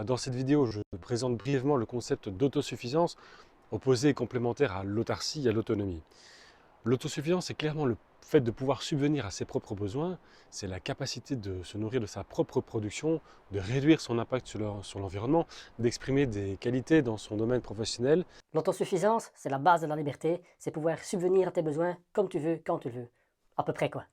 Dans cette vidéo, je présente brièvement le concept d'autosuffisance, opposé et complémentaire à l'autarcie et à l'autonomie. L'autosuffisance, c'est clairement le fait de pouvoir subvenir à ses propres besoins, c'est la capacité de se nourrir de sa propre production, de réduire son impact sur l'environnement, d'exprimer des qualités dans son domaine professionnel. L'autosuffisance, c'est la base de la liberté, c'est pouvoir subvenir à tes besoins comme tu veux, quand tu veux. À peu près quoi.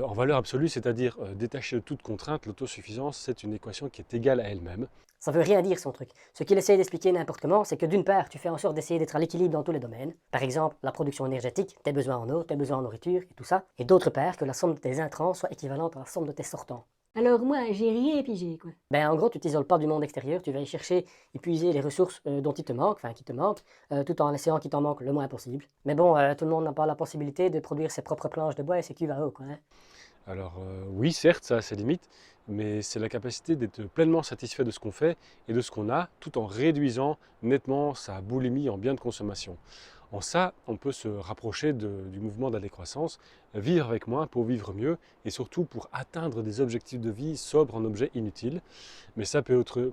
En valeur absolue, c'est-à-dire détachée de toute contrainte, l'autosuffisance, c'est une équation qui est égale à elle-même. Ça veut rien dire son truc. Ce qu'il essaye d'expliquer n'importe comment, c'est que d'une part, tu fais en sorte d'essayer d'être à l'équilibre dans tous les domaines. Par exemple, la production énergétique, tes besoins en eau, tes besoins en nourriture et tout ça. Et d'autre part, que la somme de tes intrants soit équivalente à la somme de tes sortants. Alors moi, j'ai rien pigé, quoi. Ben, en gros, tu t'isoles pas du monde extérieur, tu vas y chercher, épuiser les ressources dont il te manque, enfin qui te manquent, tout en essayant qu'il t'en manque le moins possible. Mais bon, tout le monde n'a pas la possibilité de produire ses propres planches de bois et ses cuves à eau, quoi. Hein. Alors oui, certes, ça a ses limites, mais c'est la capacité d'être pleinement satisfait de ce qu'on fait et de ce qu'on a, tout en réduisant nettement sa boulimie en biens de consommation. En ça, on peut se rapprocher du mouvement de la décroissance, vivre avec moins pour vivre mieux et surtout pour atteindre des objectifs de vie sobres en objets inutiles. Mais ça peut être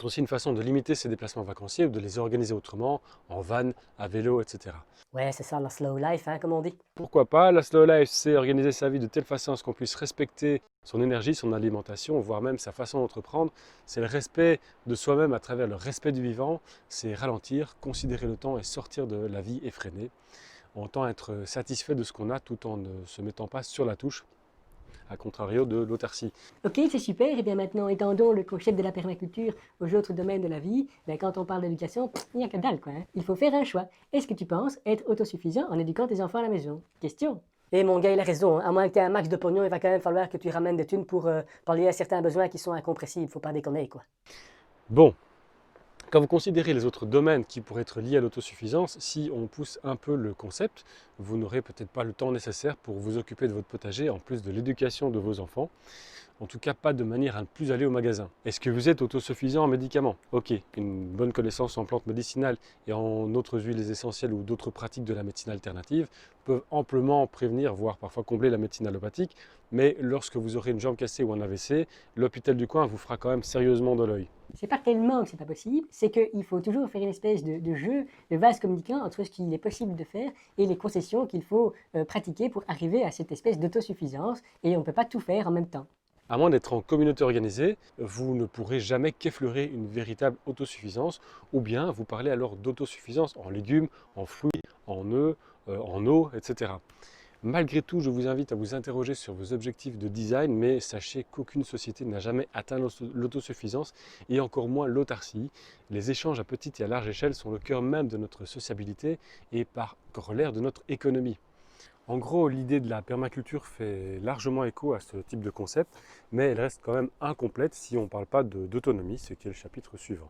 aussi une façon de limiter ses déplacements vacanciers ou de les organiser autrement, en van, à vélo, etc. Ouais, c'est ça, la slow life, hein, comme on dit. Pourquoi pas? La slow life, c'est organiser sa vie de telle façon à ce qu'on puisse respecter son énergie, son alimentation, voire même sa façon d'entreprendre. C'est le respect de soi-même à travers le respect du vivant. C'est ralentir, considérer le temps et sortir de la vie effrénée. On tend à être satisfait de ce qu'on a tout en ne se mettant pas sur la touche, à contrario de l'autarcie. Ok, c'est super, et bien maintenant, étendons le concept de la permaculture aux autres domaines de la vie. Ben, quand on parle d'éducation, il n'y a que dalle, quoi. Hein. Il faut faire un choix. Est-ce que tu penses être autosuffisant en éduquant tes enfants à la maison? Question. Et mon gars, il a raison, hein. À moins que tu aies un max de pognon, il va quand même falloir que tu ramènes des thunes pour pallier à certains besoins qui sont incompressibles, faut pas déconner, quoi. Bon, quand vous considérez les autres domaines qui pourraient être liés à l'autosuffisance, si on pousse un peu le concept, vous n'aurez peut-être pas le temps nécessaire pour vous occuper de votre potager en plus de l'éducation de vos enfants. En tout cas, pas de manière à ne plus aller au magasin. Est-ce que vous êtes autosuffisant en médicaments? Ok, une bonne connaissance en plantes médicinales et en autres huiles essentielles ou d'autres pratiques de la médecine alternative peuvent amplement prévenir, voire parfois combler la médecine allopathique, mais lorsque vous aurez une jambe cassée ou un AVC, l'hôpital du coin vous fera quand même sérieusement de l'œil. C'est pas tellement que c'est pas possible, c'est qu'il faut toujours faire une espèce de jeu, de vase communicant entre ce qu'il est possible de faire et les concessions qu'il faut pratiquer pour arriver à cette espèce d'autosuffisance, et on ne peut pas tout faire en même temps. À moins d'être en communauté organisée, vous ne pourrez jamais qu'effleurer une véritable autosuffisance, ou bien vous parlez alors d'autosuffisance en légumes, en fruits, en œufs, en eau, etc. Malgré tout, je vous invite à vous interroger sur vos objectifs de design, mais sachez qu'aucune société n'a jamais atteint l'autosuffisance et encore moins l'autarcie. Les échanges à petite et à large échelle sont le cœur même de notre sociabilité et par corollaire de notre économie. En gros, l'idée de la permaculture fait largement écho à ce type de concept, mais elle reste quand même incomplète si on ne parle pas d'autonomie, ce qui est le chapitre suivant.